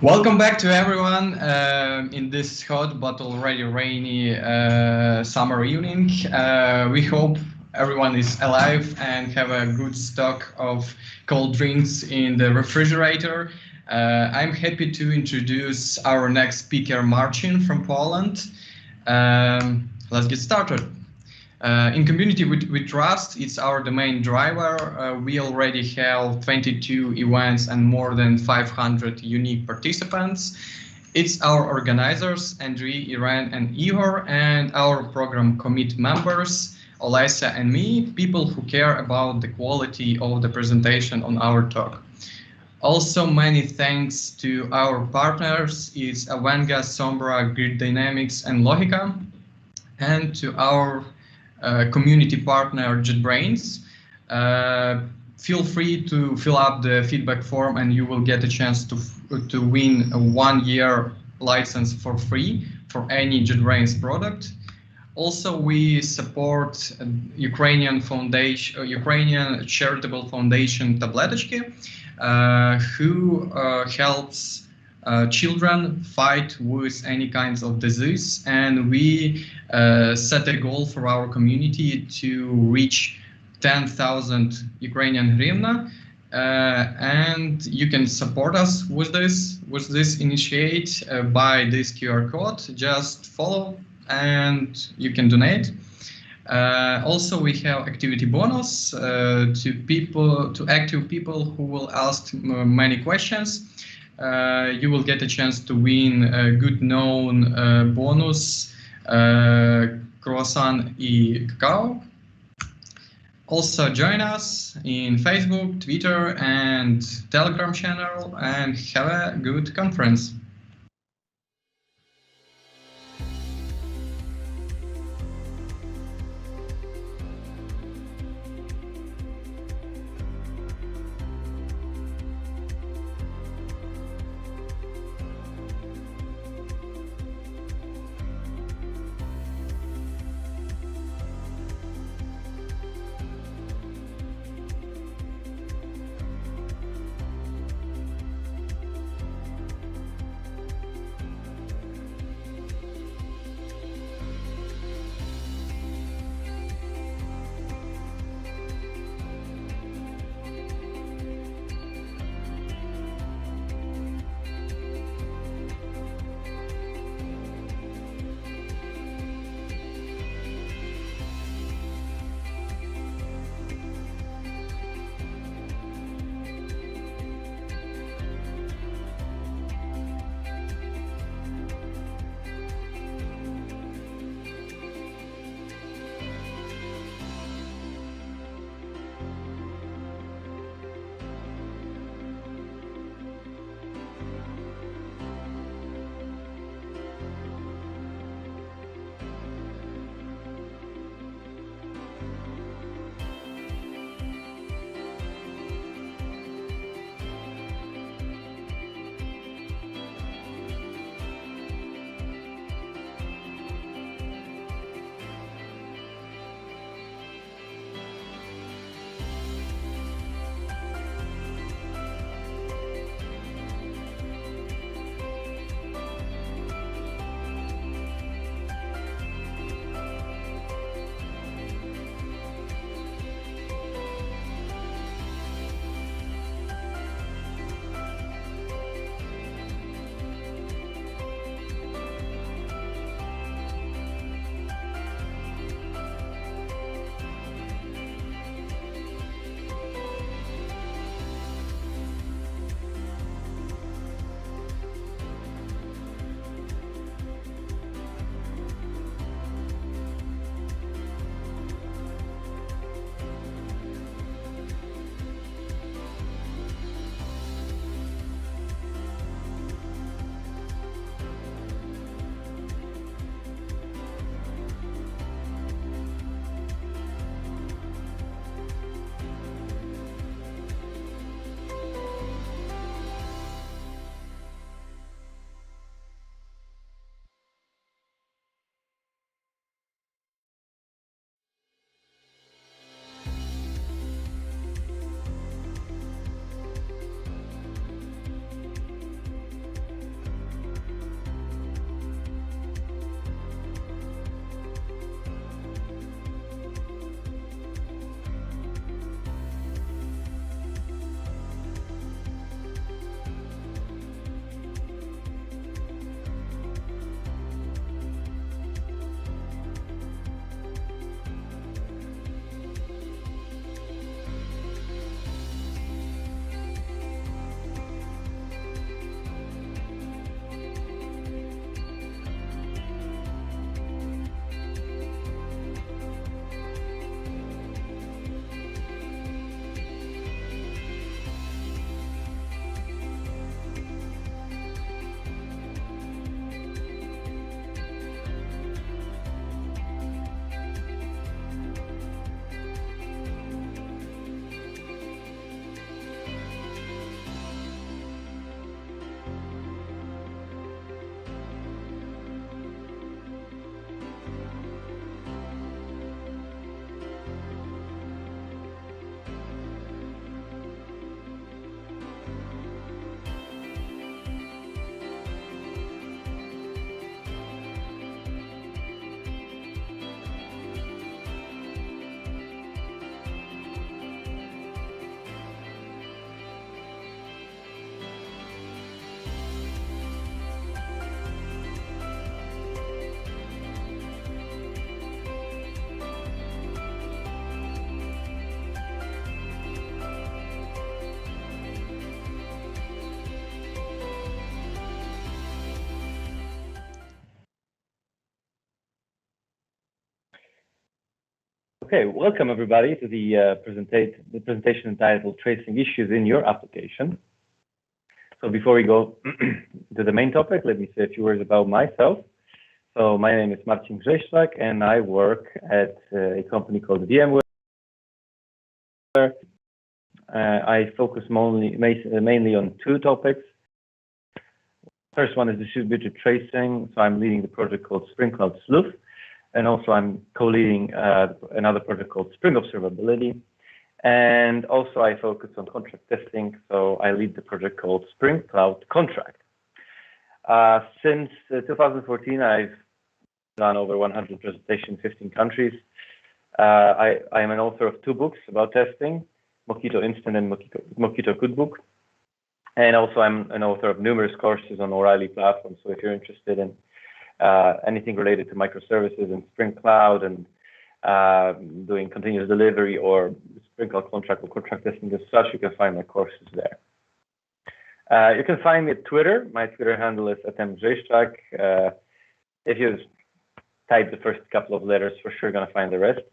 Welcome back to everyone in this hot but already rainy summer evening. We hope everyone is alive and have a good stock of cold drinks in the refrigerator. I'm happy to introduce our next speaker, Marcin from Poland. Let's get started. In community we trust, it's our domain driver. We already have 22 events and more than 500 unique participants. It's our organizers, Andriy, Iran, and Igor, and our program commit members, Olesa and me, people who care about the quality of the presentation on our talk. Also, many thanks to our partners, it's Avenga, Sombra, Grid Dynamics, and Logica, and to our community partner JetBrains. Feel free to fill up the feedback form and you will get a chance to win a 1-year license for free for any JetBrains product. Also, we support Ukrainian foundation, Ukrainian charitable foundation Tabletочки, who helps children fight with any kinds of disease, and we set a goal for our community to reach 10,000 Ukrainian hryvnia, and you can support us with this initiate by this QR code. Just follow and you can donate. Also, we have activity bonus to active people who will ask many questions. You will get a chance to win a good known bonus, croissant and cacao. Also join us in Facebook, Twitter, and Telegram channel, and have a good conference. Okay, welcome everybody to the presentation entitled Tracing Issues in Your Application. So before we go to the main topic, let me say a few words about myself. So my name is Marcin Grzejszczak and I work at a company called VMware. I focus mainly on two topics. First one is distributed tracing. So I'm leading the project called Spring Cloud Sleuth. And also I'm co-leading another project called Spring Observability. And also I focus on contract testing. So I lead the project called Spring Cloud Contract. Since 2014, I've done over 100 presentations in 15 countries. I am an author of 2 books about testing, Mockito Instant and Mockito Cookbook. And also I'm an author of numerous courses on O'Reilly platform. So if you're interested in anything related to microservices and Spring Cloud and doing continuous delivery or Spring Cloud Contract or contract testing as such, you can find my courses there. You can find me at Twitter. My Twitter handle is @mgrzejszczak. If you type the first couple of letters, for sure going to find the rest.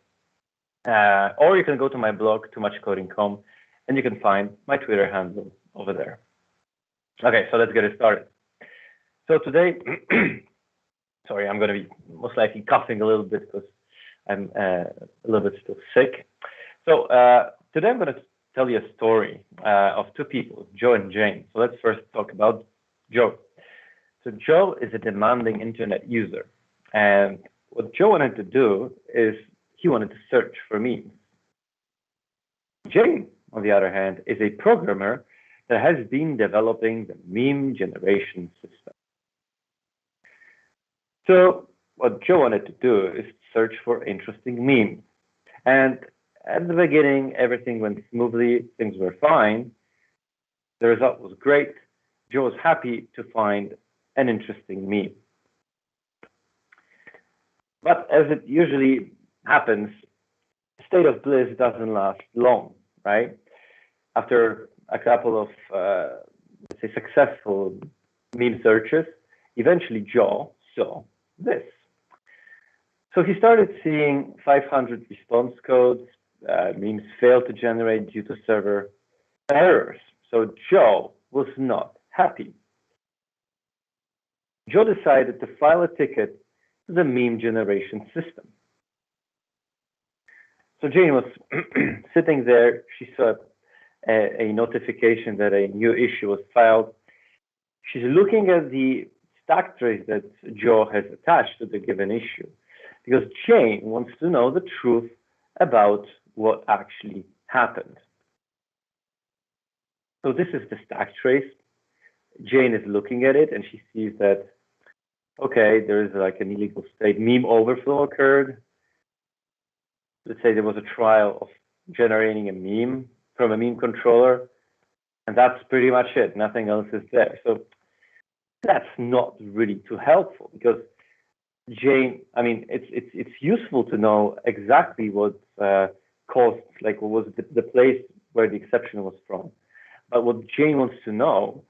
Or you can go to my blog, toomuchcoding.com, and you can find my Twitter handle over there. Okay, so let's get it started. So today, sorry, I'm going to be most likely coughing a little bit because I'm a little bit still sick. So today I'm going to tell you a story of 2 people, Joe and Jane. So let's first talk about Joe. So Joe is a demanding internet user. And what Joe wanted to do is he wanted to search for memes. Jane, on the other hand, is a programmer that has been developing the meme generation system. So what Joe wanted to do is search for interesting memes. And at the beginning, everything went smoothly, things were fine. The result was great. Joe was happy to find an interesting meme. But as it usually happens, the state of bliss doesn't last long, right? After a couple of, let's say, successful meme searches, eventually Joe saw this. So he started seeing 500 response codes, memes failed to generate due to server errors. So Joe was not happy. Joe decided to file a ticket to the meme generation system. So Jane was sitting there. She saw a notification that a new issue was filed. She's looking at the stack trace that Joe has attached to the given issue because Jane wants to know the truth about what actually happened. So this is the stack trace. Jane is looking at it and she sees that, okay, there is like an illegal state meme overflow occurred. Let's say there was a trial of generating a meme from a meme controller, and that's pretty much it. Nothing else is there. So that's not really too helpful because Jane, I mean, it's useful to know exactly what caused, like what was the place where the exception was from. But what Jane wants to know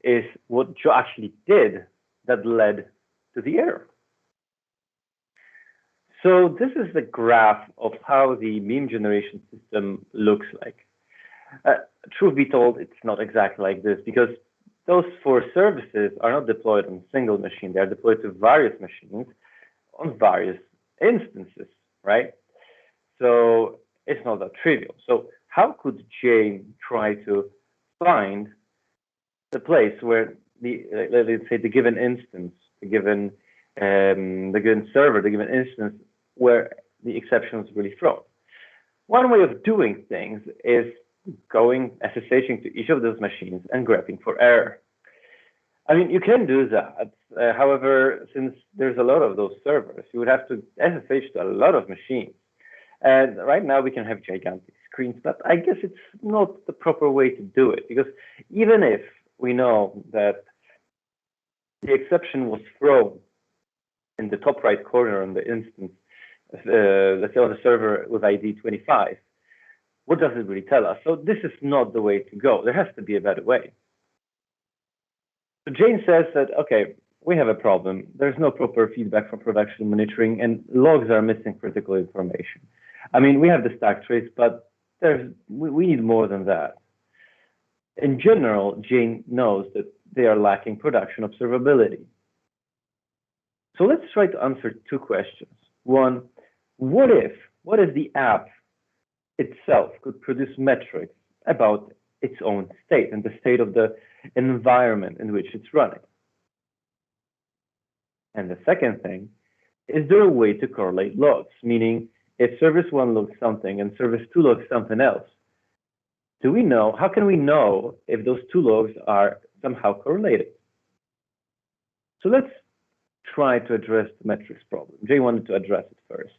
is what Joe actually did that led to the error. So this is the graph of how the meme generation system looks like. Truth be told, it's not exactly like this because those 4 services are not deployed on a single machine. They are deployed to various machines on various instances, right? So it's not that trivial. So how could Jane try to find the place where let's say the given instance, the given server, the given instance where the exception was really thrown? One way of doing things is going SSHing to each of those machines and grabbing for error. I mean, you can do that. However, since there's a lot of those servers, you would have to SSH to a lot of machines. And right now we can have gigantic screens, but I guess it's not the proper way to do it because even if we know that the exception was thrown in the top right corner on the instance, let's say on the server with ID 25, what does it really tell us? So this is not the way to go. There has to be a better way. So Jane says that, okay, we have a problem. There's no proper feedback from production monitoring and logs are missing critical information. I mean, we have the stack trace, but we need more than that. In general, Jane knows that they are lacking production observability. So let's try to answer two questions. One, what if the app itself could produce metrics about its own state and the state of the environment in which it's running? And the second thing, is there a way to correlate logs? Meaning, if service 1 logs something and service 2 logs something else, how can we know if those two logs are somehow correlated? So let's try to address the metrics problem. Jay wanted to address it first.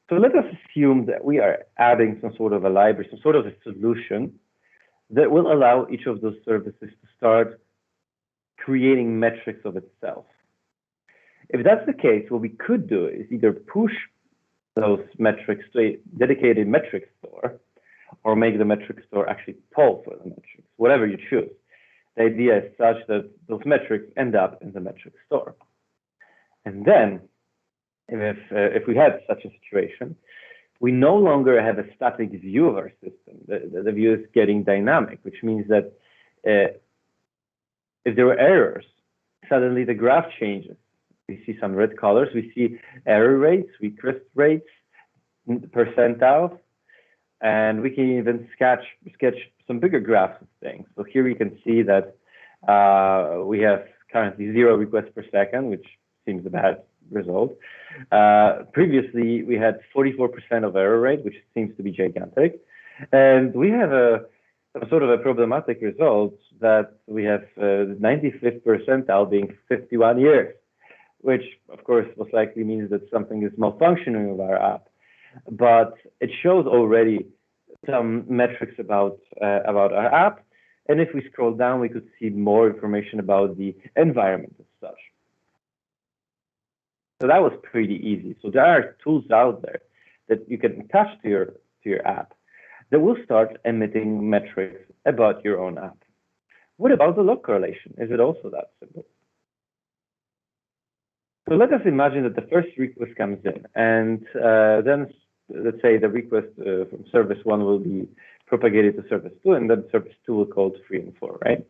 So let us assume that we are adding some sort of a library, some sort of a solution that will allow each of those services to start creating metrics of itself. If that's the case, what we could do is either push those metrics to a dedicated metric store, or make the metric store actually poll for the metrics, whatever you choose. The idea is such that those metrics end up in the metric store. And then, if we had such a situation, we no longer have a static view of our system. The view is getting dynamic, which means that if there were errors, suddenly the graph changes. We see some red colors, we see error rates, request rates, percentiles, and we can even sketch some bigger graphs of things. So here we can see that we have currently 0 requests per second, which seems a bad result. Previously, we had 44% of error rate, which seems to be gigantic. And we have a sort of a problematic result that we have 95th percentile being 51 years, which of course most likely means that something is malfunctioning with our app. But it shows already some metrics about our app. And if we scroll down, we could see more information about the environment as such. So that was pretty easy. So there are tools out there that you can attach to your app that will start emitting metrics about your own app. What about the log correlation? Is it also that simple? So let us imagine that the first request comes in, and then let's say the request from service 1 will be propagated to service 2, and then service 2 will call to 3 and 4, right?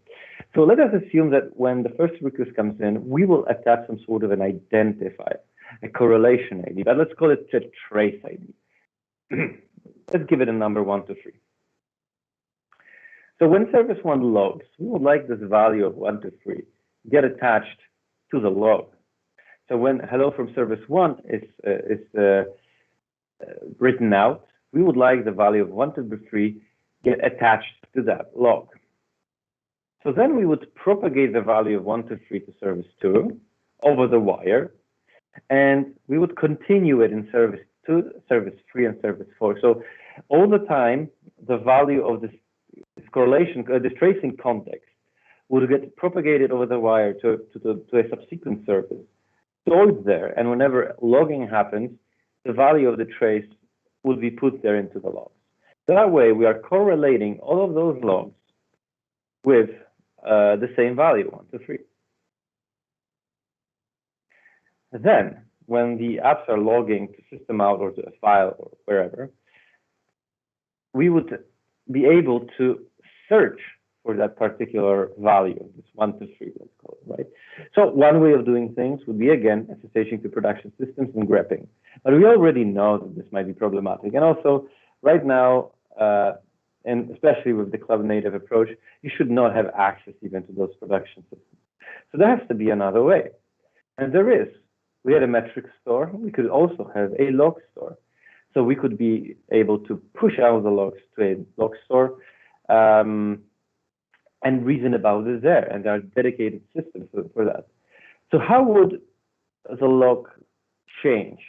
So let us assume that when the first request comes in, we will attach some sort of an identifier, a correlation ID, but let's call it a trace ID. Let's give it a number 1 to 3. So when service 1 logs, we would like this value of 1 to 3 get attached to the log. So when hello from service 1 is written out, we would like the value of 1 to 3 get attached to that log. So then we would propagate the value of 1 to 3 to service 2 over the wire, and we would continue it in service 2, service 3, and service 4. So all the time, the value of this correlation, this tracing context, would get propagated over the wire to a subsequent service, stored there, and whenever logging happens, the value of the trace will be put there into the logs. That way, we are correlating all of those logs with the same value, 1 to 3. Then, when the apps are logging to system out or to a file or wherever, we would be able to search for that particular value, this 1 to 3, let's call it, right? So one way of doing things would be, again, SSHing to production systems and grepping. But we already know that this might be problematic. And also, right now, and especially with the cloud-native approach, you should not have access even to those production systems. So there has to be another way. And there is. We had a metric store. We could also have a log store. So we could be able to push out the logs to a log store and reason about it there. And there are dedicated systems for that. So how would the log change?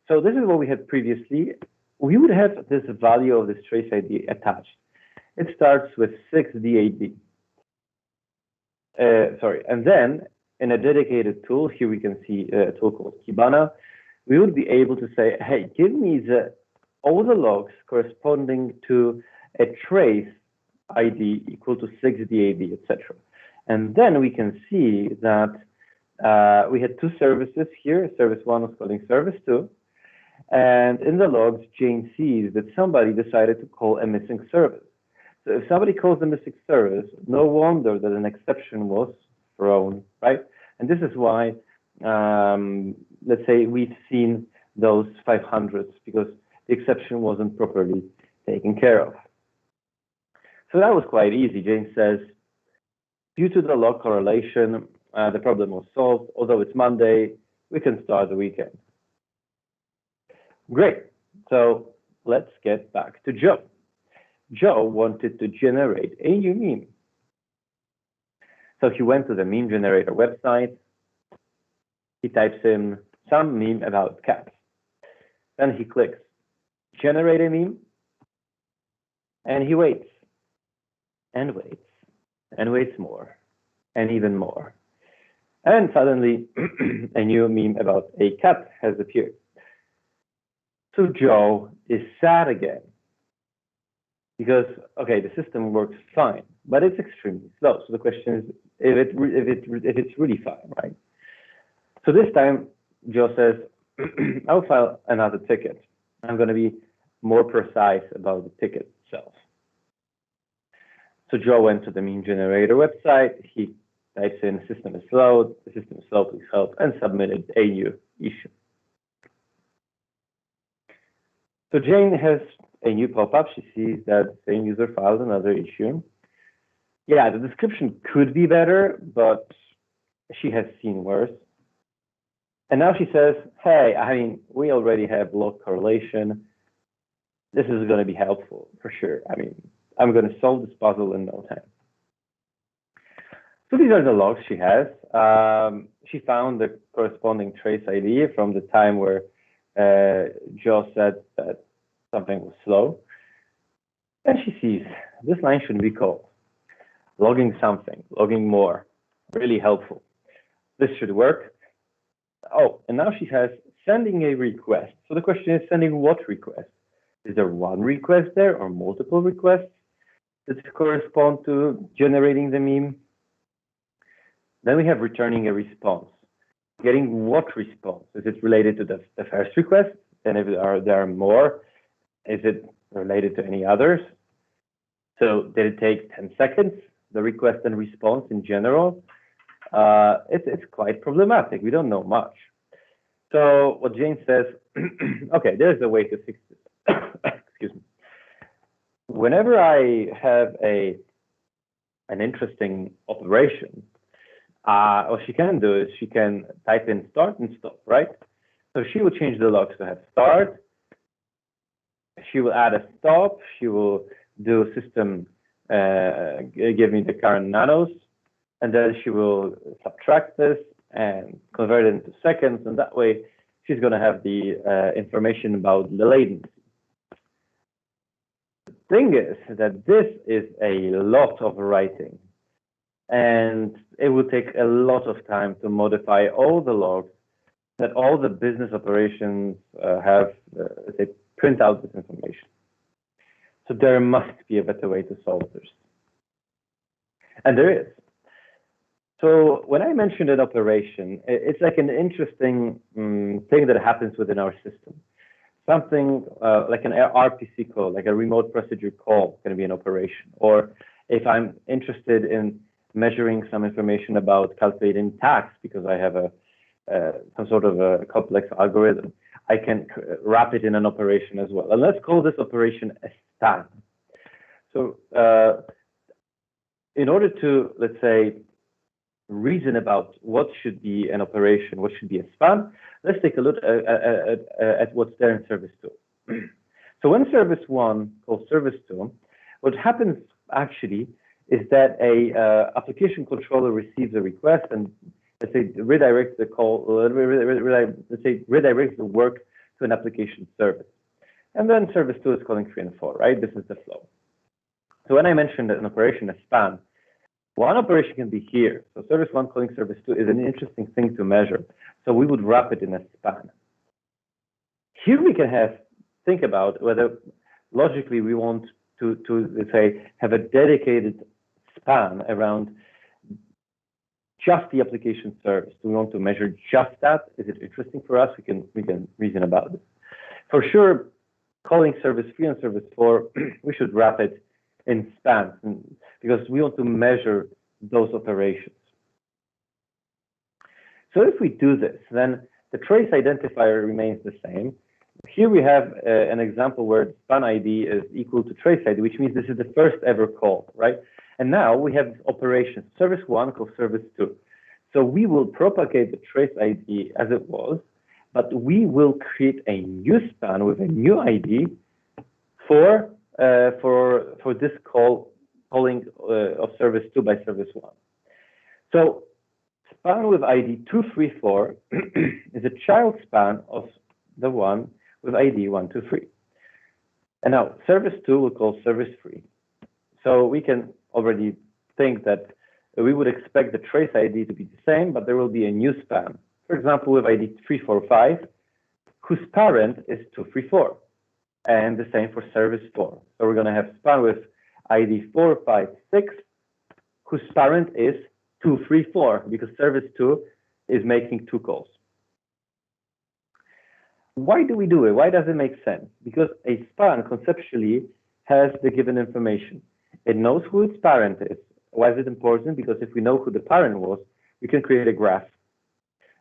So this is what we had previously. We would have this value of this trace ID attached. It starts with 6DAD. And then in a dedicated tool, here we can see a tool called Kibana, we would be able to say, hey, give me all the logs corresponding to a trace ID equal to 6DAD, etc. And then we can see that we had two services here. Service 1 was calling service 2. And in the logs, Jane sees that somebody decided to call a missing service. So if somebody calls a missing service, no wonder that an exception was thrown, right? And this is why, let's say, we've seen those 500s, because the exception wasn't properly taken care of. So that was quite easy. Jane says, due to the log correlation, the problem was solved. Although it's Monday, we can start the weekend. Great. So let's get back to Joe. Joe wanted to generate a new meme. So he went to the meme generator website. He types in some meme about cats. Then he clicks generate a meme, and he waits and waits and waits more and even more. And suddenly a new meme about a cat has appeared. So Joe is sad again because, okay, the system works fine, but it's extremely slow. So the question is if it's really fine, right? So this time Joe says, I'll file another ticket. I'm going to be more precise about the ticket itself. So Joe went to the meme generator website. He types in system is slow, the system is slow, please help, and submitted a new issue. So Jane has a new pop-up. She sees that the same user filed another issue. Yeah, the description could be better, but she has seen worse. And now she says, hey, I mean, we already have log correlation. This is going to be helpful for sure. I mean, I'm going to solve this puzzle in no time. So these are the logs she has. She found the corresponding trace ID from the time where Joe said that something was slow. And she sees this line should be called logging something, logging more, really helpful. This should work. Oh, and now she has sending a request. So the question is sending what request? Is there one request there or multiple requests that correspond to generating the meme? Then we have returning a response. Getting what response? Is it related to the first request? And if there are more, is it related to any others? So did it take 10 seconds, the request and response in general? It's quite problematic. We don't know much. So what Jane says, okay, there's a way to fix this. Excuse me. Whenever I have an interesting operation, what she can do is she can type in start and stop, right? So she will change the logs to have start. She will add a stop. She will do system, give me the current nanos, and then she will subtract this and convert it into seconds, and that way she's going to have the information about the latency. The thing is that this is a lot of writing, and it will take a lot of time to modify all the logs that all the business operations have, they print out this information. So there must be a better way to solve this. And there is. So when I mentioned an operation, it's like an interesting thing that happens within our system. Something like an RPC call, like a remote procedure call, can be an operation. Or if I'm interested in measuring some information about calculating tax because I have some sort of a complex algorithm, I can wrap it in an operation as well. And let's call this operation a span. So in order to, let's say, reason about what should be an operation, what should be a span, let's take a look at what's there in service 2. So when service 1 calls service 2, what happens actually is that a application controller receives a request and let's say redirects the call, let's say redirects the work to an application service. And then service 2 is calling 3 and 4, right? This is the flow. So when I mentioned an operation, a span, one operation can be here. So service 1 calling service 2 is an interesting thing to measure. So we would wrap it in a span. Here we can think about whether logically we want to let's say, have a dedicated span around just the application service. Do we want to measure just that? Is it interesting for us? We can reason about it. For sure, calling service 3 and service 4, we should wrap it in spans because we want to measure those operations. So if we do this, then the trace identifier remains the same. Here we have an example where span ID is equal to trace ID, which means this is the first ever call, right? And now we have operations, service 1 calls service 2. So we will propagate the trace ID as it was, but we will create a new span with a new ID for this calling of service 2 by service 1. So span with ID 234 is a child span of the one with ID 123. And now service 2 will call service 3. So we can already think that we would expect the trace ID to be the same, but there will be a new span. For example, with ID 345, whose parent is 234. And the same for service 4. So we're going to have span with ID 456, whose parent is 234, because service 2 is making 2 calls. Why do we do it? Why does it make sense? Because a span conceptually has the given information. It knows who its parent is. Why is it important? Because if we know who the parent was, we can create a graph.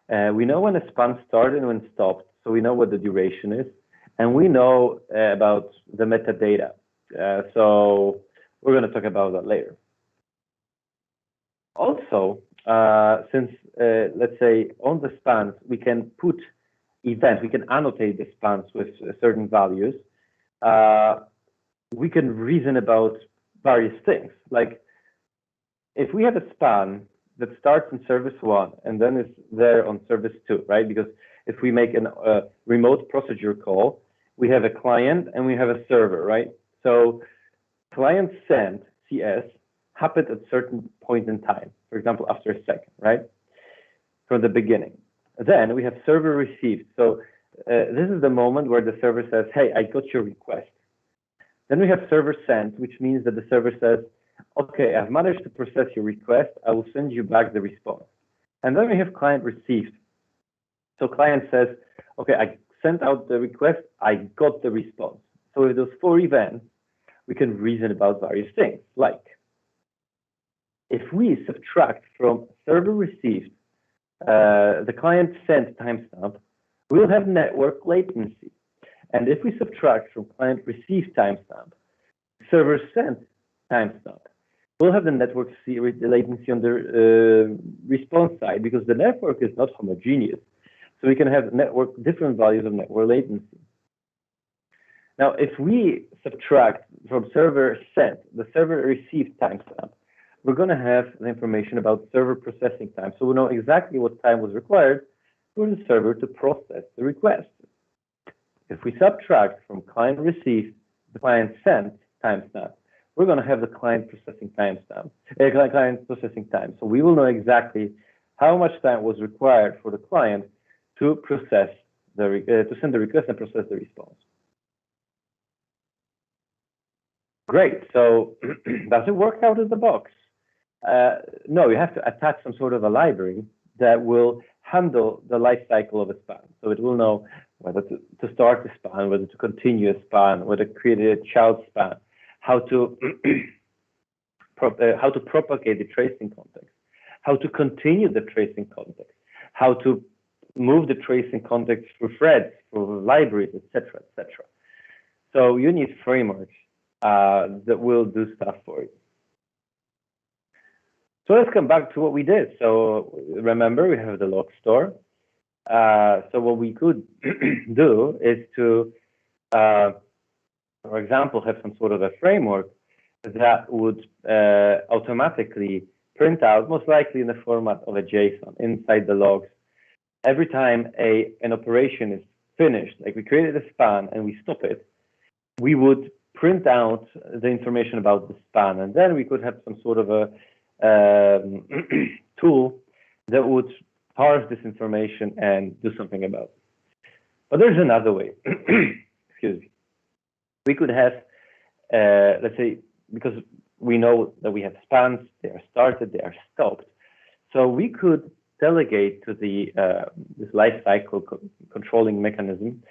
We know when a span started and when it stopped, so we know what the duration is, and we know about the metadata. So we're going to talk about that later. Also, since let's say on the spans, we can put events, we can annotate the spans with certain values. We can reason about various things. Like if we have a span that starts in service 1 and then is there on service 2, right? Because if we make a remote procedure call, we have a client and we have a server, right? So client send, CS, happened at a certain point in time, for example, after a second, right? From the beginning. Then we have server received. So this is the moment where the server says, hey, I got your request. Then we have server sent, which means that the server says, okay, I've managed to process your request. I will send you back the response. And then we have client received. So client says, okay, I sent out the request. I got the response. So with those 4 events, we can reason about various things. Like if we subtract from server received the client sent timestamp, we'll have network latency. And if we subtract from client received timestamp, server sent timestamp, we'll have the network latency on the response side because the network is not homogeneous. So we can have different values of network latency. Now, if we subtract from server sent the server received timestamp, we're going to have the information about server processing time. So we know exactly what time was required for the server to process the request. If we subtract from client received the client sent timestamp, we're going to have the client processing timestamp, client processing time. So we will know exactly how much time was required for the client to process to send the request and process the response. Great. So does it work out of the box? No, you have to attach some sort of a library that will handle the life cycle of a span. So it will know whether to start the span, whether to continue a span, whether to create a child span, how to propagate the tracing context, how to continue the tracing context, how to move the tracing context through threads, through libraries, etc., etc. So you need frameworks that will do stuff for you. So let's come back to what we did. So remember, we have the log store. So what we could do is to, for example, have some sort of a framework that would automatically print out, most likely in the format of a JSON inside the logs. Every time an operation is finished, like we created a span and we stop it, we would print out the information about the span, and then we could have some sort of a tool that would parse this information and do something about it. But there's another way. Excuse me. We could have, let's say, because we know that we have spans, they are started, they are stopped. So we could delegate to the this lifecycle controlling mechanism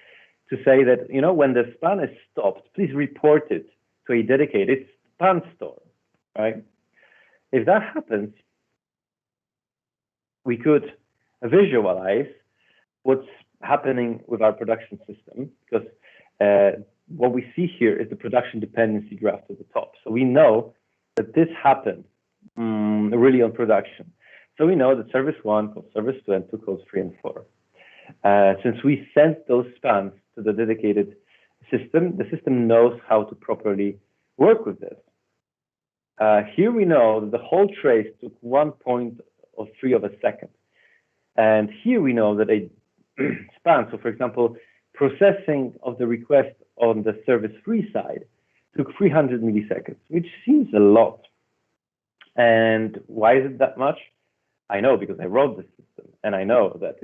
to say that, you know, when the span is stopped, please report it to a dedicated span store, right? If that happens, we could visualize what's happening with our production system, because what we see here is the production dependency graph to the top. So we know that this happened really on production. So we know that service 1 calls service 2 and 2 calls 3 and 4. Since we sent those spans to the dedicated system, the system knows how to properly work with this. Here we know that the whole trace took 1.3 of a second. And here we know that a span, so for example, processing of the request on the service 3 side took 300 milliseconds, which seems a lot. And why is it that much? I know because I wrote the system, and I know that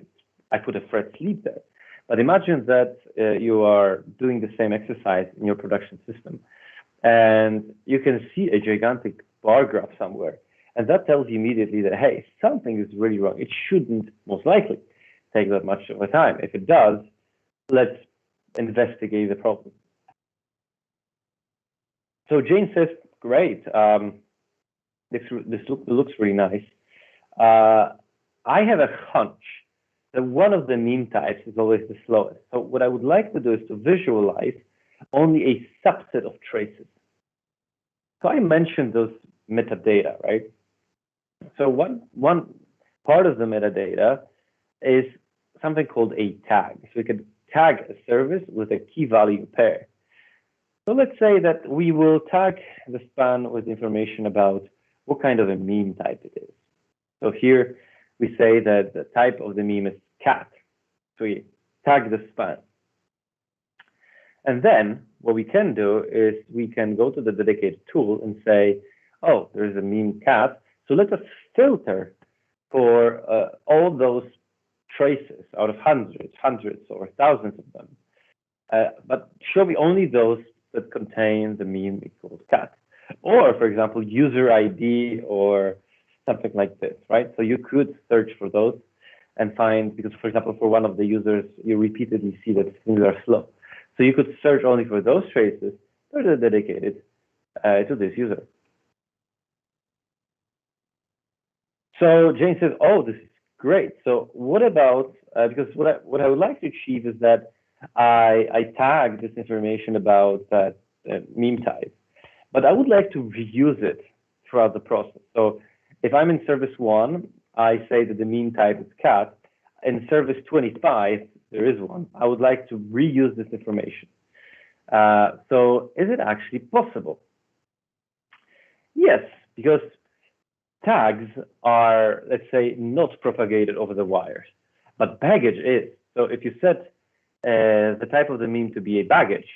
I put a thread sleep there. But imagine that you are doing the same exercise in your production system, and you can see a gigantic bar graph somewhere. And that tells you immediately that, hey, something is really wrong. It shouldn't, most likely, take that much of a time. If it does, let's investigate the problem. So Jane says, great, this looks really nice. I have a hunch that one of the meme types is always the slowest. So what I would like to do is to visualize only a subset of traces. So I mentioned those metadata, right? So one part of the metadata is something called a tag. So we could tag a service with a key value pair. So let's say that we will tag the span with information about what kind of a meme type it is. So here we say that the type of the meme is cat. So we tag the span. And then what we can do is we can go to the dedicated tool and say, oh, there's a meme cat. So let us filter for all those traces out of hundreds or thousands of them. But show me only those that contain the meme equals cat. Or, for example, user ID or something like this, right? So you could search for those and find, because, for example, for one of the users, you repeatedly see that things are slow. So you could search only for those traces that are dedicated to this user. So Jane says, oh, this is great. So what about, because what I would like to achieve is that I tag this information about that meme type, but I would like to reuse it throughout the process. So if I'm in service 1, I say that the meme type is cat. In service 25, there is one. I would like to reuse this information. So is it actually possible? Yes, because tags are, let's say, not propagated over the wires, but baggage is. So if you set the type of the meme to be a baggage,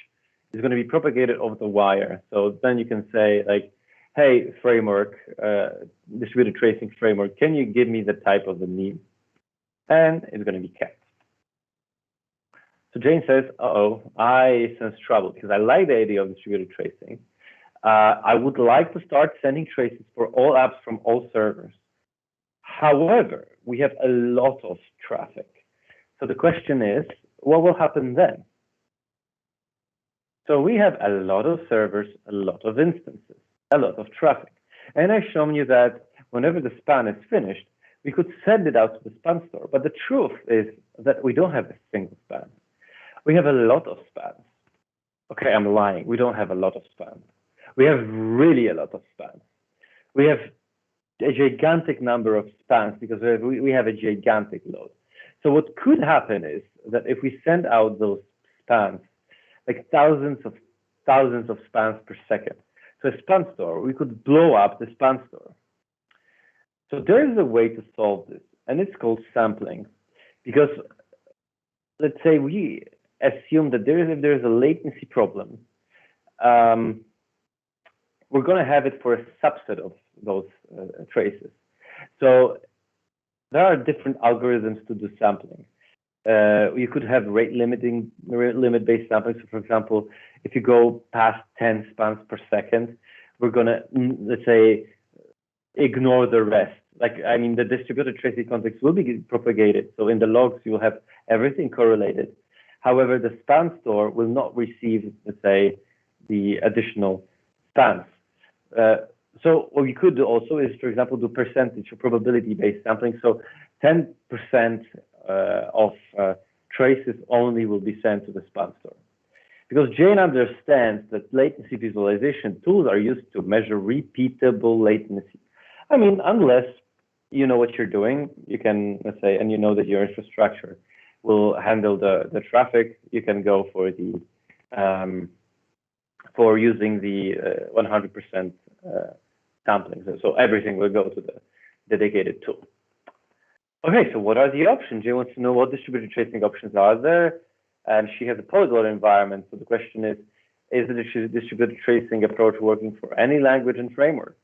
it's going to be propagated over the wire. So then you can say, like, hey, framework, distributed tracing framework, can you give me the type of the meme? And it's going to be cat. So Jane says, uh-oh, I sense trouble because I like the idea of distributed tracing. I would like to start sending traces for all apps from all servers. However, we have a lot of traffic. So the question is, what will happen then? So we have a lot of servers, a lot of instances, a lot of traffic. And I've shown you that whenever the span is finished, we could send it out to the span store. But the truth is that we don't have a single span. We have a lot of spans. Okay, I'm lying. We don't have a lot of spans. We have really a lot of spans. We have a gigantic number of spans because we have a gigantic load. So what could happen is that if we send out those spans, like thousands of spans per second, to a span store, we could blow up the span store. So there is a way to solve this, and it's called sampling. Because let's say we assume that if there is a latency problem, we're going to have it for a subset of those traces. So there are different algorithms to do sampling. You could have rate limit-based sampling. So, for example, if you go past 10 spans per second, we're going to, let's say, ignore the rest. Like, I mean, the distributed tracing context will be propagated. So in the logs, you will have everything correlated. However, the span store will not receive, let's say, the additional spans. So what we could do also is, for example, do percentage or probability-based sampling. So 10% of traces only will be sent to the span store. Because Jane understands that latency visualization tools are used to measure repeatable latency. I mean, unless you know what you're doing, you can, let's say, and you know that your infrastructure will handle the traffic, you can go for the for using the 100% sampling. So everything will go to the dedicated tool. Okay, so what are the options? Jane wants to know what distributed tracing options are there. And she has a polyglot environment. So the question is the distributed tracing approach working for any language and framework?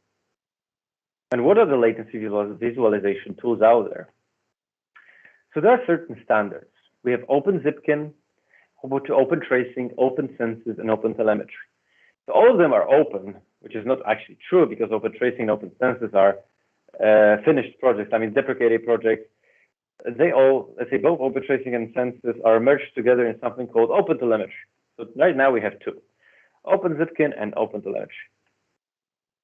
And what are the latency visualization tools out there? So there are certain standards. We have OpenZipkin, Open Tracing, Open Census, and Open Telemetry. So all of them are open, which is not actually true because Open Tracing and Open Census are finished projects. I mean, deprecated projects. They all, let's say, both Open Tracing and Census are merged together in something called Open Telemetry. So right now we have two, OpenZipkin and Open Telemetry.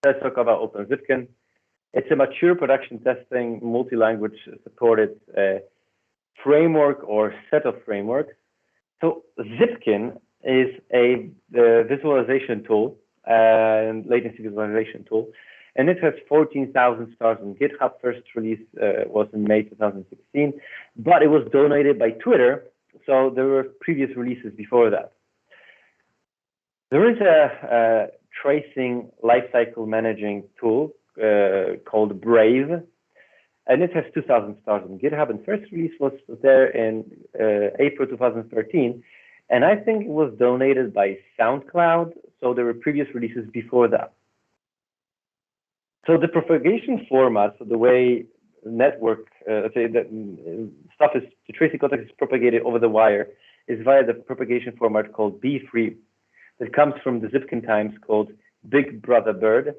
Let's talk about OpenZipkin. It's a mature production testing, multi-language supported framework or set of frameworks. So Zipkin is a visualization tool and latency visualization tool, and it has 14,000 stars on GitHub. First release was in May 2016, but it was donated by Twitter, so there were previous releases before that. There is a tracing lifecycle managing tool called Brave, and it has 2,000 stars on GitHub, and first release was there in April 2013, and I think it was donated by SoundCloud, so there were previous releases before that. So the propagation format, so the way network, let's say that stuff is, the tracing context is propagated over the wire, is via the propagation format called B3 that comes from the Zipkin times called Big Brother Bird.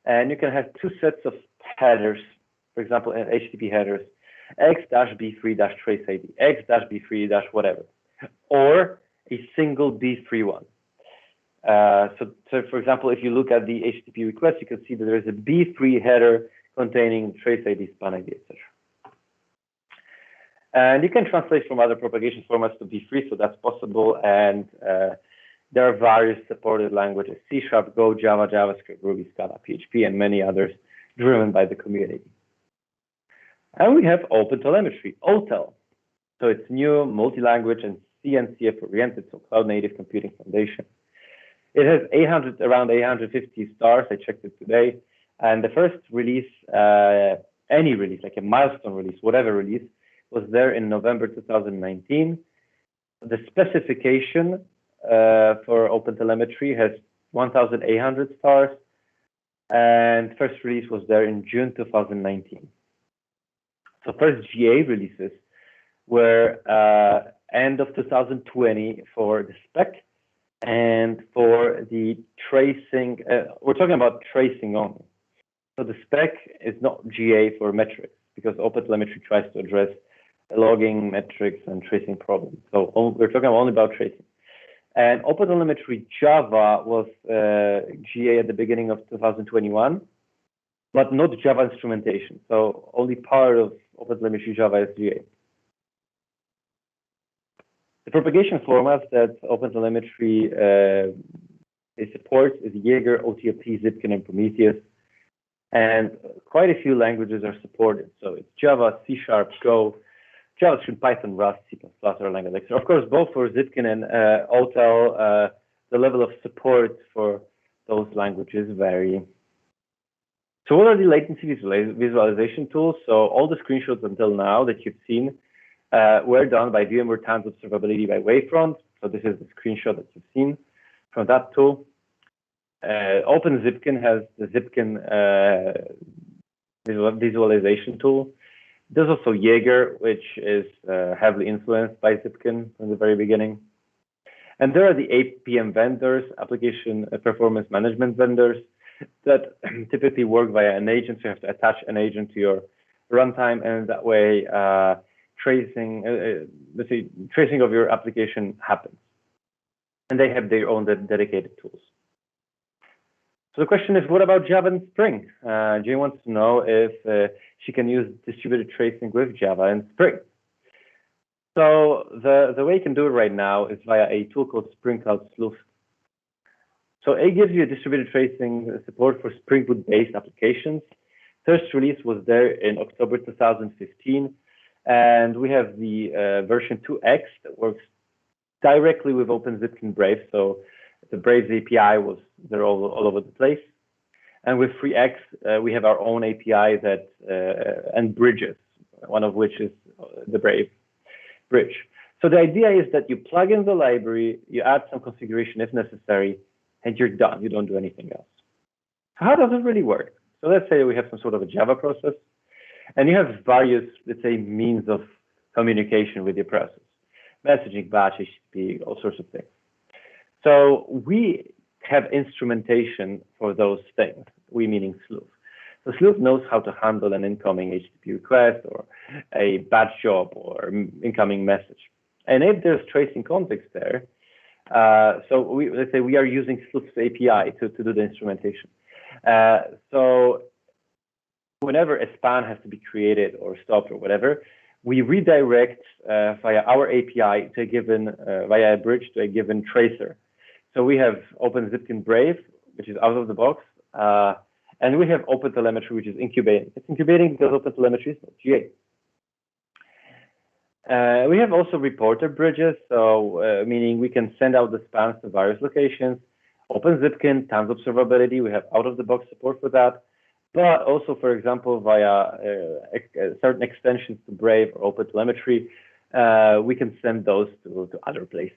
And you can have two sets of headers, for example, HTTP headers, x-b3-trace ID, x-b3- or a single B3 one. So for example, if you look at the HTTP request, you can see that there is a B3 header containing trace ID, span ID, etc. And you can translate from other propagation formats to B3, so that's possible. And there are various supported languages: C#, Go, Java, JavaScript, Ruby, Scala, PHP, and many others driven by the community. And we have Open Telemetry, OTEL. So it's new, multi-language, and CNCF oriented, so Cloud Native Computing Foundation. It has around 850 stars. I checked it today. And the first release, any release, like a milestone release, whatever release, was there in November 2019. The specification for Open Telemetry has 1,800 stars. And first release was there in June 2019. So first GA releases were end of 2020 for the spec. And for the tracing, we're talking about tracing only. So the spec is not GA for metrics because OpenTelemetry tries to address logging, metrics, and tracing problems. So we're talking only about tracing. And OpenTelemetry Java was GA at the beginning of 2021, but not Java instrumentation. So only part of OpenTelemetry Java is GA. The propagation formats that OpenTelemetry supports is Jaeger, OTLP, Zipkin, and Prometheus. And quite a few languages are supported. So it's Java, C#, Go, JavaScript, Python, Rust, C++, or language. Of course, both for Zipkin and OTEL, the level of support for those languages vary. So what are the latency visualization tools? So all the screenshots until now that you've seen were done by VMware Times Observability by Wavefront. So this is the screenshot that you've seen from that tool. OpenZipkin has the Zipkin visualization tool. There's also Jaeger, which is heavily influenced by Zipkin from the very beginning. And there are the APM vendors, application performance management vendors, that typically work via an agent. So you have to attach an agent to your runtime, and that way tracing, let's say, tracing of your application happens. And they have their own dedicated tools. So the question is, what about Java and Spring? Jay wants to know if she can use distributed tracing with Java and Spring. So the way you can do it right now is via a tool called Spring Cloud Sleuth. So it gives you a distributed tracing support for Spring Boot-based applications. First release was there in October 2015, and we have the version 2X that works directly with OpenZipkin Brave. So the Brave's API they're all over the place. And with 3X, we have our own API that and bridges, one of which is the Brave bridge. So the idea is that you plug in the library, you add some configuration if necessary, and you're done. You don't do anything else. So how does it really work? So let's say we have some sort of a Java process, and you have various, let's say, means of communication with your process. Messaging, batch, HTTP, all sorts of things. So we have instrumentation for those things, we meaning Sleuth. So Sleuth knows how to handle an incoming HTTP request or a batch job or incoming message. And if there's tracing context there, so let's say we are using Sleuth's API to do the instrumentation. So whenever a span has to be created or stopped or whatever, we redirect via our API to a given, via a bridge to a given tracer. So we have OpenZipkin Brave, which is out of the box, and we have OpenTelemetry, which is incubating. It's incubating because OpenTelemetry is not GA. We have also reporter bridges, so meaning we can send out the spans to various locations. OpenZipkin, Tons Observability, we have out-of-the-box support for that. But also, for example, via certain extensions to Brave or OpenTelemetry, we can send those to other places.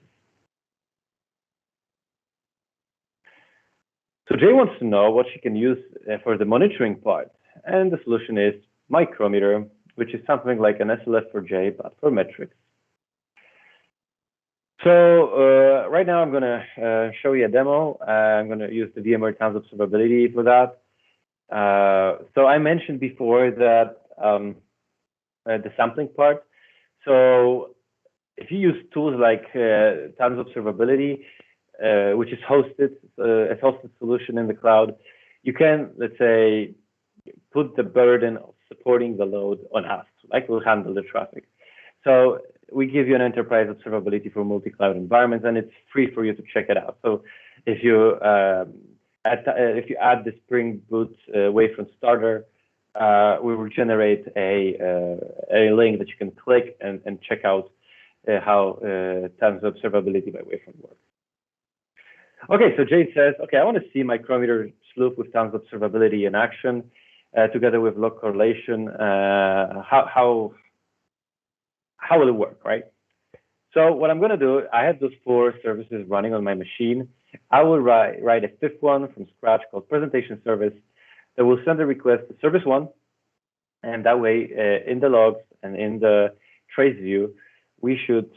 So Jay wants to know what she can use for the monitoring part. And the solution is Micrometer, which is something like an SLF for Jay, but for metrics. So right now I'm going to show you a demo. I'm going to use the VMware Tons Observability for that. So I mentioned before that the sampling part. So if you use tools like Tons Observability, which is hosted, a hosted solution in the cloud, you can, let's say, put the burden of supporting the load on us, like we'll handle the traffic. So we give you an enterprise observability for multi-cloud environments, and it's free for you to check it out. So if you add the Spring Boot Wavefront starter, we will generate a link that you can click and check out how Tons Observability by Wavefront works. Okay, so Jay says, okay, I want to see Micrometer Sleuth with Tons Observability in action, together with log correlation. How will it work, right? So what I'm going to do, I have those 4 services running on my machine. I will write a 5th one from scratch called presentation service that will send a request to service 1. And that way, in the logs and in the trace view, we should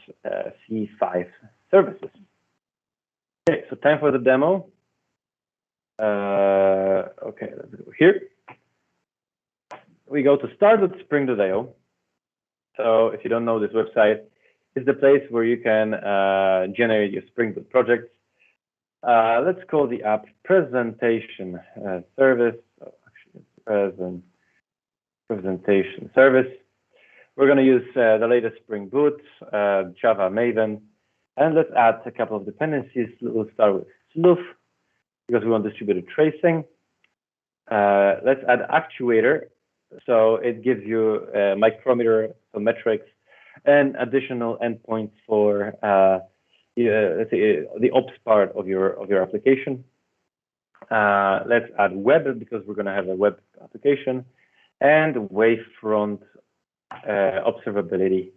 see 5 services. Okay, so time for the demo. Okay, let's go here. We go to start.spring.io. So if you don't know this website, it's the place where you can generate your Spring Boot projects. Let's call the app presentation service. Oh, actually, presentation service. We're going to use the latest Spring Boot, Java Maven, and let's add a couple of dependencies. We'll start with Sleuth because we want distributed tracing. Let's add actuator. So it gives you a micrometer for metrics and additional endpoints for let's say the ops part of your application. Let's add web because we're going to have a web application, and Wavefront observability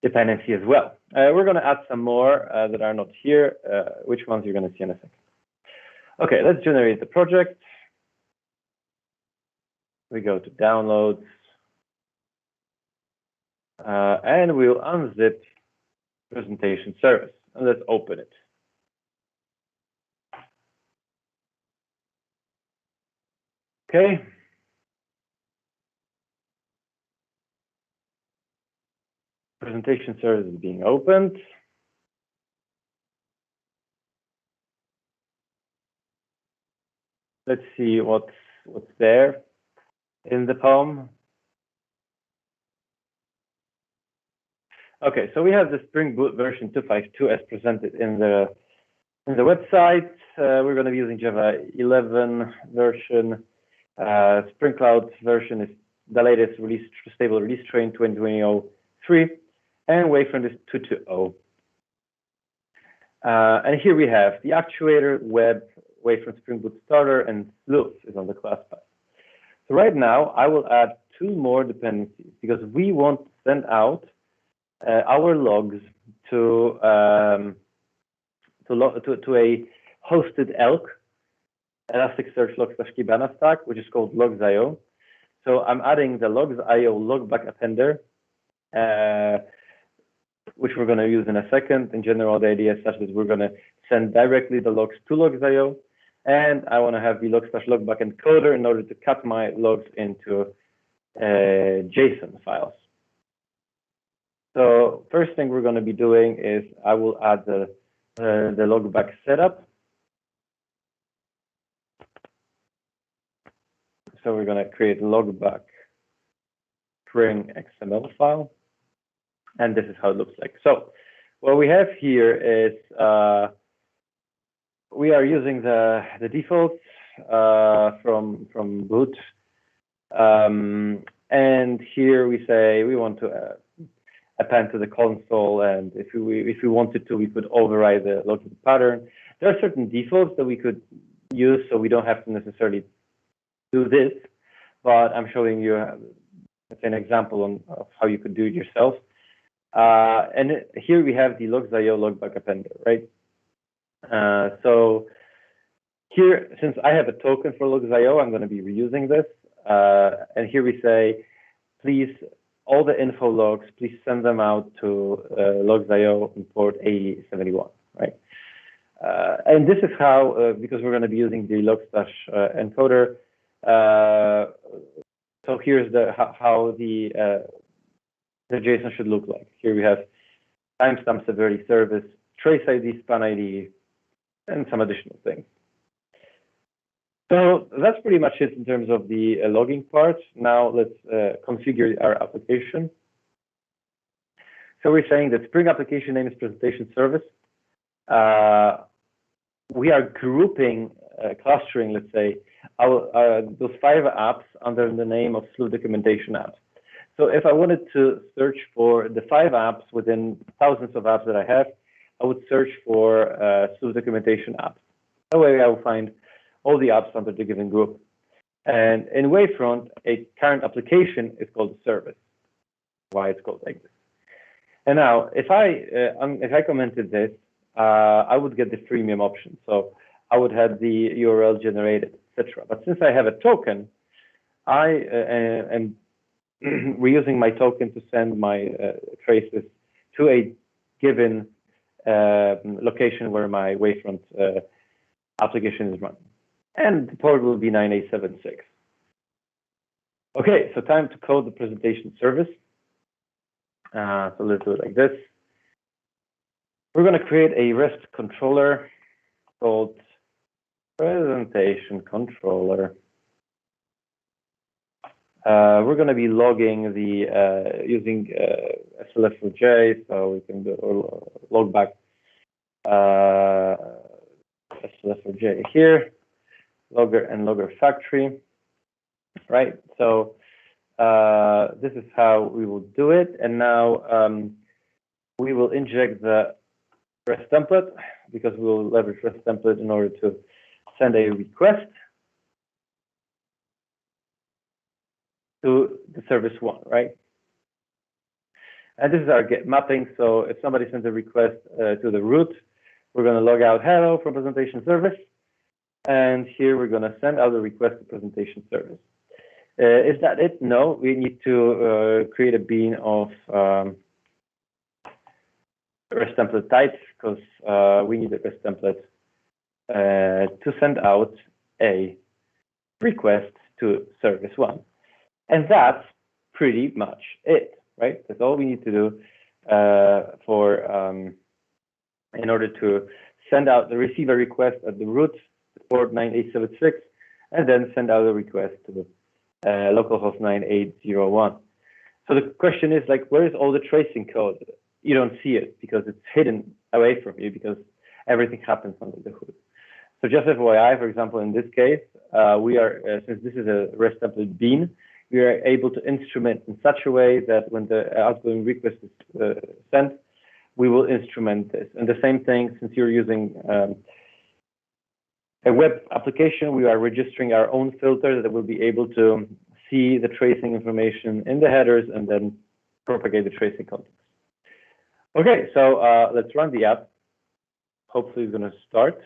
dependency as well. We're going to add some more that are not here, which ones you're going to see in a second. Okay, let's generate the project. We go to downloads, and we'll unzip presentation service, and let's open it. Okay. Presentation service is being opened. Let's see what's there in the POM. Okay, so we have the Spring Boot version 2.5.2 as presented in the website. We're going to be using Java 11 version. Spring Cloud version is the latest release, stable release train 2020-03, and Wavefront is 2.2.0. And here we have the actuator, web, Wavefront Spring Boot starter, and Sleuth is on the class path. So right now, I will add 2 more dependencies because we want to send out our logs to a hosted ELK, Elasticsearch log/Kibana stack, which is called logs.io. So I'm adding the logs.io logback appender, which we're going to use in a second. In general, the idea is such that we're going to send directly the logs to logs.io, and I want to have the log/logback encoder in order to cut my logs into JSON files. So first thing we're going to be doing is I will add the logback setup. So we're going to create logback Spring XML file, and this is how it looks like. So what we have here is we are using the defaults from boot, and here we say we want to append to the console, and if we wanted to, we could override the logic pattern. There are certain defaults that we could use, so we don't have to necessarily do this, but I'm showing you an example of how you could do it yourself. And here we have the logs.io logback appender, right? So here, since I have a token for logs.io, I'm going to be reusing this. And here we say, please, all the info logs, please send them out to logs.io in port 8071, right? And this is how, because we're going to be using the log/encoder. So here's how the JSON should look like. Here we have timestamp severity service, trace ID, span ID, and some additional things. So that's pretty much it in terms of the logging part. Now let's configure our application. So we're saying that Spring application name is presentation service. We are grouping, clustering, let's say, those 5 apps under the name of Sleuth documentation apps. So if I wanted to search for the 5 apps within thousands of apps that I have, I would search for Sleuth documentation apps. That way I will find all the apps under the given group. And in Wavefront, a current application is called a service. Why it's called like this. And now, if I commented this, I would get the freemium option. So I would have the URL generated, etc. But since I have a token, I am reusing my token to send my traces to a given location where my Wavefront application is running. And the port will be 9876. Okay, so time to code the presentation service. So let's do it like this. We're going to create a REST controller called presentation controller. We're going to be logging the using SLF4J, so we can do log back SLF4J here, logger and logger factory, right? So this is how we will do it, and now we will inject the REST template because we will leverage REST template in order to send a request to the service 1, right? And this is our get mapping. So if somebody sends a request to the root, we're going to log out hello from presentation service. And here we're going to send out a request to presentation service. Is that it? No, we need to create a bean of REST template types because we need a REST template to send out a request to service 1. And that's pretty much it, right? That's all we need to do. in order to send out the receive a request at the root port 9876, and then send out a request to localhost 9801. So the question is, like, where is all the tracing code? You don't see it because it's hidden away from you because everything happens under the hood. So just FYI, for example, in this case, we are, since this is a REST template bean, we are able to instrument in such a way that when the outgoing request is sent, we will instrument this. And the same thing, since you're using a web application, we are registering our own filter that will be able to see the tracing information in the headers and then propagate the tracing context. Okay, so let's run the app. Hopefully it's going to start.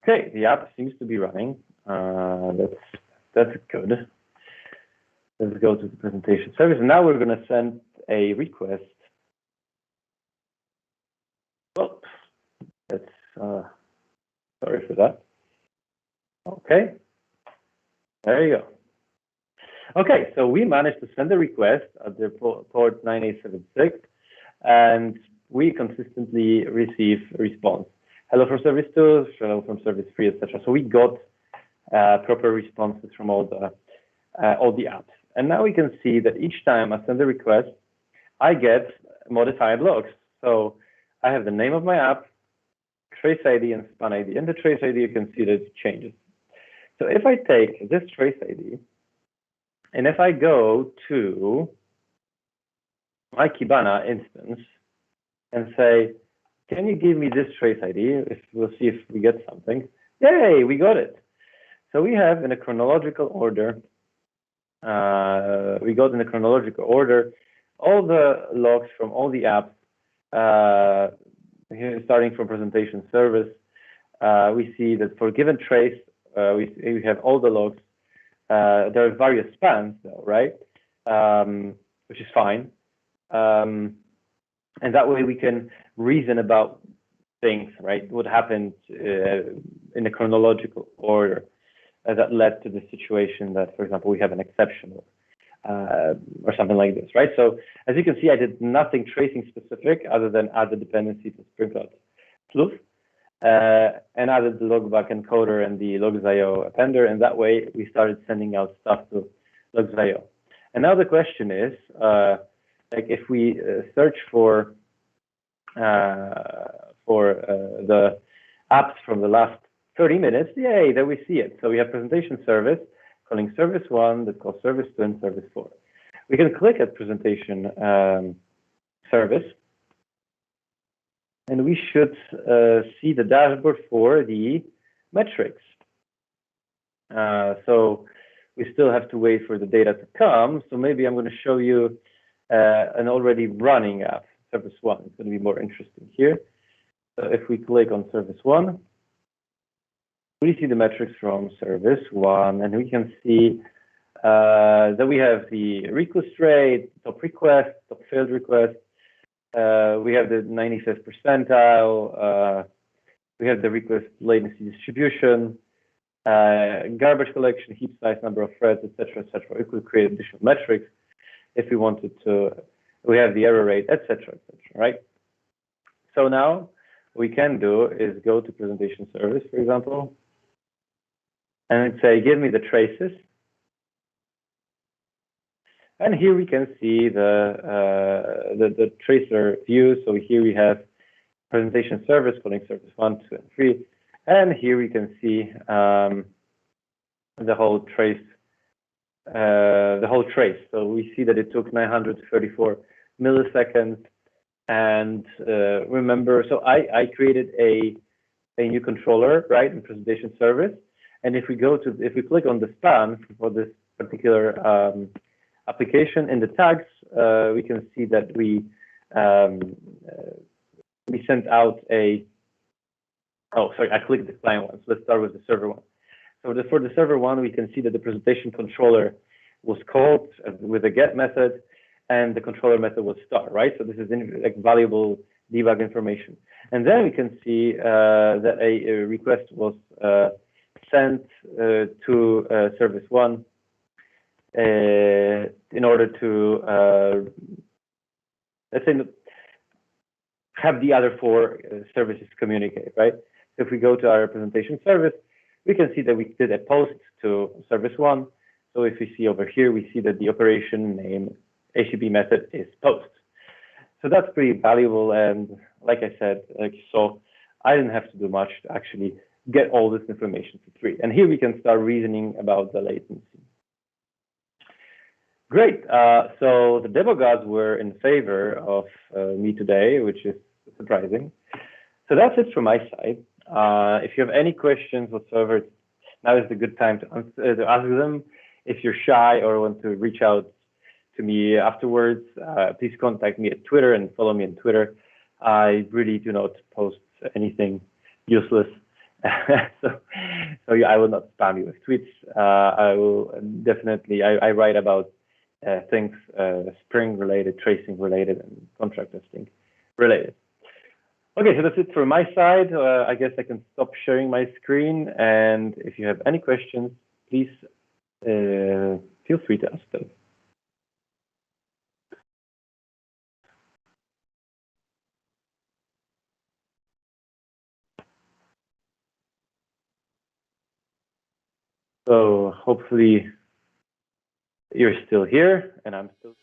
Okay, the app seems to be running. That's good. Let's go to the presentation service. And now we're going to send a request. Oh, that's sorry for that. Okay, there you go. Okay, so we managed to send a request at the port 9876, and we consistently receive a response. Hello from service 2, hello from service 3, etc. So we got proper responses from all the apps. And now we can see that each time I send a request, I get modified logs. So I have the name of my app, trace ID, and span ID. And the trace ID, you can see that it changes. So if I take this trace ID, and if I go to my Kibana instance and say, can you give me this trace ID? We'll see if we get something. Yay, we got it. So we have in a chronological order, all the logs from all the apps, here, starting from presentation service. We see that for given trace, we have all the logs. There are various spans though, right? Which is fine. And that way we can reason about things, right? What happened in a chronological order that led to the situation that, for example, we have an exception or something like this, right? So as you can see, I did nothing tracing specific other than add the dependency to Spring-Cloud Sleuth and added the logback encoder and the logs.io appender, and that way we started sending out stuff to logs.io. And now the question is, like if we search for the apps from the last 30 minutes, yay, there we see it. So we have presentation service calling service 1 that calls service 2 and service 4. We can click at presentation service, and we should see the dashboard for the metrics. So we still have to wait for the data to come. So maybe I'm going to show you an already running app, service 1. It's going to be more interesting here. So if we click on service 1, we see the metrics from service 1, and we can see that we have the request rate, top request, top failed request. We have the 95th percentile. We have the request latency distribution, garbage collection, heap size, number of threads, etc., etc. We could create additional metrics if we wanted to. We have the error rate, etc., right? So now what we can do is go to presentation service, for example, and say, give me the traces. And here we can see the tracer view. So here we have presentation service calling service 1, 2, and 3. And here we can see the whole trace. So we see that it took 934 milliseconds. And remember, so I created a new controller, right, in presentation service. And if we click on the span for this particular application in the tags, we can see that we sent out a. Oh, sorry, I clicked the client one. So let's start with the server one. So for the server one, we can see that the presentation controller was called with a get method, and the controller method was start, right? So this is like valuable debug information. And then we can see that a request was sent to service 1 in order to, let's say, have the other four services communicate, right? So if we go to our representation service, we can see that we did a post to service one. So if we see over here, we see that the operation name HTTP method is post. So that's pretty valuable. And like I said, so I didn't have to do much to actually get all this information for free. And here we can start reasoning about the latency. Great. So the demo gods were in favor of me today, which is surprising. So that's it from my side. If you have any questions whatsoever, now is the good time to ask them. If you're shy or want to reach out to me afterwards, please contact me at Twitter and follow me on Twitter. I really do not post anything useless. so yeah, I will not spam you with tweets. I will definitely, I write about things Spring related, tracing related, and contract testing related. Okay, so that's it from my side. I guess I can stop sharing my screen. And if you have any questions, please feel free to ask them. So hopefully you're still here and I'm still.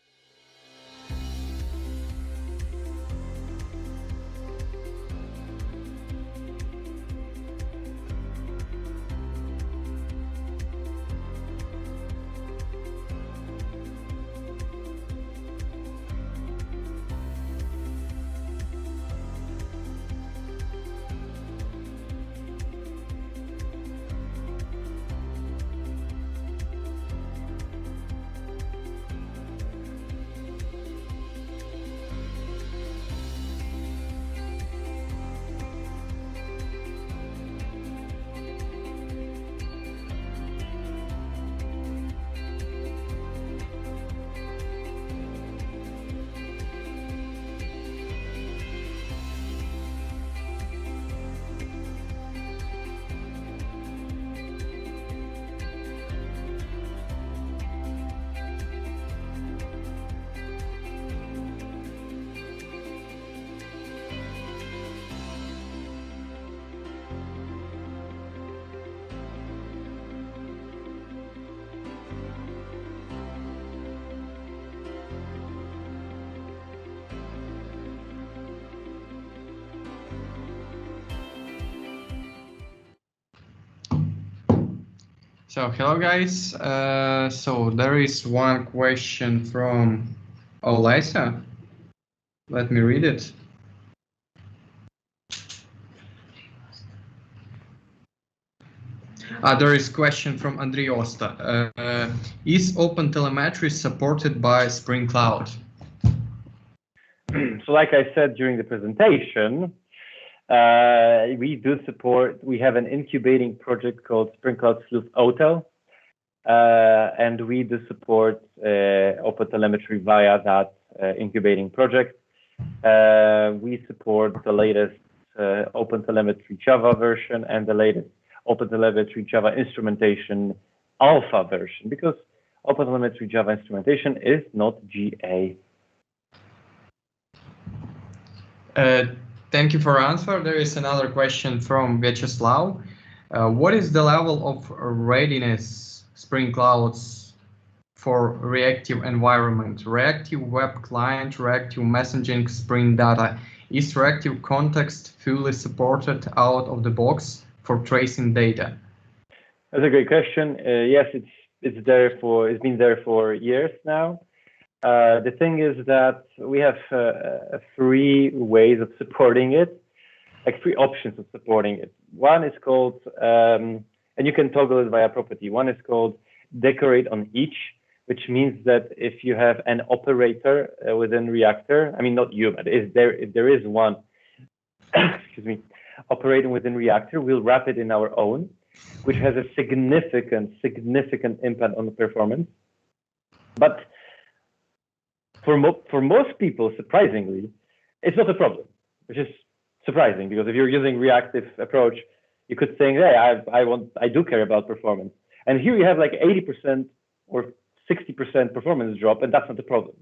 So hello guys. So there is one question from Olesa. Let me read it. There is a question from Andrei Osta. Is OpenTelemetry supported by Spring Cloud? So like I said during the presentation, we have an incubating project called Spring Cloud Sleuth Auto, and we do support OpenTelemetry via that incubating project. We support the latest OpenTelemetry Java version and the latest OpenTelemetry Java instrumentation alpha version, because OpenTelemetry Java instrumentation is not GA. Thank you for your answer. There is another question from Vyacheslav. What is the level of readiness Spring Clouds for reactive environment? Reactive web client, reactive messaging, Spring data. Is reactive context fully supported out of the box for tracing data? That's a great question. Yes, it's been there for years now. The thing is that we have three ways of supporting it, like three options of supporting it. One is called, and you can toggle it via property. One is called decorate on each, which means that if you have an operator within Reactor, I mean, not you, but if there is one, excuse me, operating within Reactor, we'll wrap it in our own, which has a significant impact on the performance. But for most people, surprisingly, it's not a problem, which is surprising, because if you're using reactive approach, you could think, hey, I do care about performance. And here you have like 80% or 60% performance drop, and that's not the problem.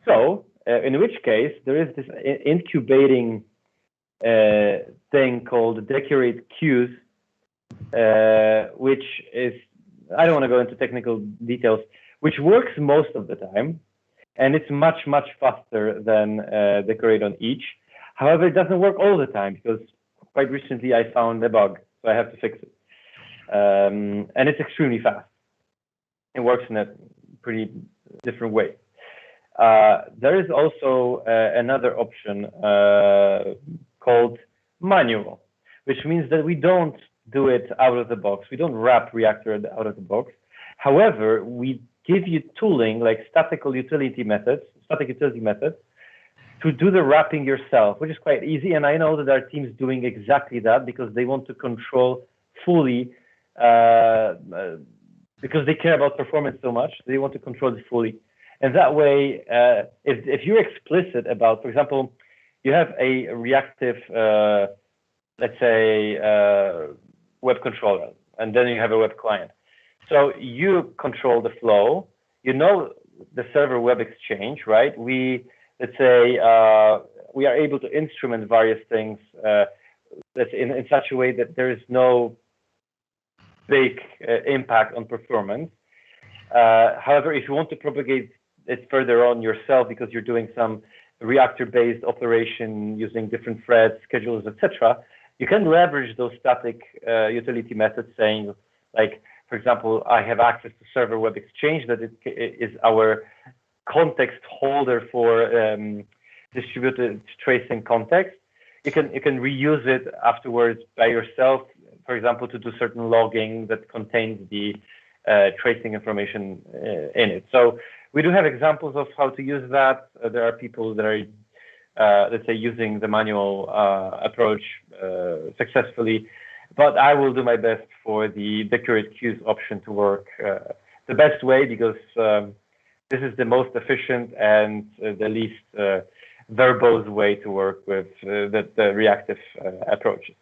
So in which case, there is this incubating thing called decorate queues, which is, I don't want to go into technical details, which works most of the time, and it's much, much faster than decorate on each. However, it doesn't work all the time because quite recently I found a bug, so I have to fix it. And it's extremely fast. It works in a pretty different way. There is also another option called manual, which means that we don't do it out of the box. We don't wrap reactor out of the box. However, we give you tooling like static utility methods to do the wrapping yourself, which is quite easy. And I know that our team's doing exactly that because they want to control fully, because they care about performance so much, they want to control it fully. And that way, if you're explicit about, for example, you have a reactive, let's say, web controller, and then you have a web client. So you control the flow, you know the server web exchange, right? Let's say, we are able to instrument various things that's in such a way that there is no big impact on performance. However, if you want to propagate it further on yourself because you're doing some reactor-based operation using different threads, schedules, etc., you can leverage those static utility methods, saying, like, for example, I have access to server web exchange that is our context holder for distributed tracing context. You can reuse it afterwards by yourself, for example, to do certain logging that contains the tracing information in it. So we do have examples of how to use that. There are people that are, let's say, using the manual approach successfully, but I will do my best for the decorate queues option to work the best way, because this is the most efficient and the least verbose way to work with the reactive approaches.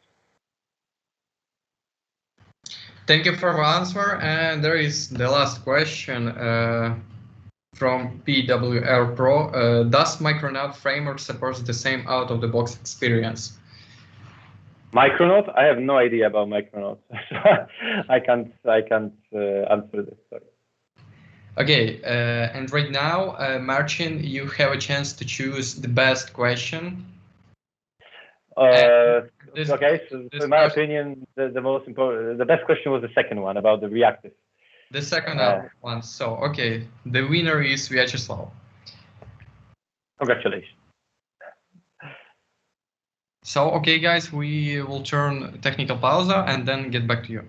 Thank you for the answer. And there is the last question from PWR Pro. Does Micronaut framework support the same out-of-the-box experience? Micronaut? I have no idea about Micronaut. I can't answer this. Sorry. Okay, and right now, Marcin, you have a chance to choose the best question. Okay, so in my opinion, the most important, the best question was the second one about the reactive. The second one. So, okay, the winner is Vyacheslav. Congratulations. So, okay, guys, we will turn technical pause and then get back to you.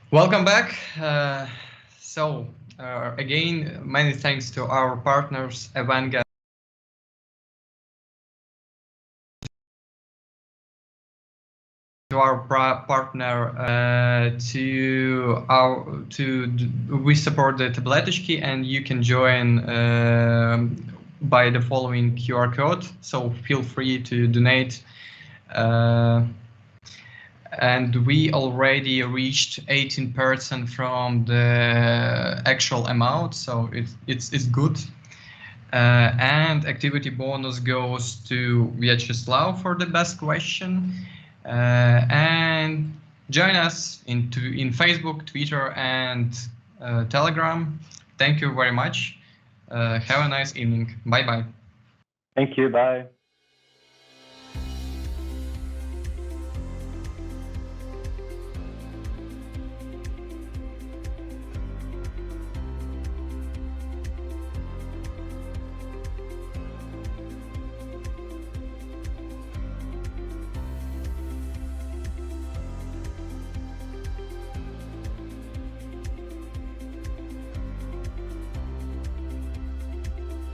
Welcome back. Again, many thanks to our partners, VMware, to our partner, we support the Tabletочки, and you can join by the following QR code. So feel free to donate. And we already reached 18% from the actual amount, so it's good. And activity bonus goes to Vyacheslav for the best question. And join us in Facebook, Twitter, and Telegram. Thank you very much. Have a nice evening. Bye-bye. Thank you. Bye.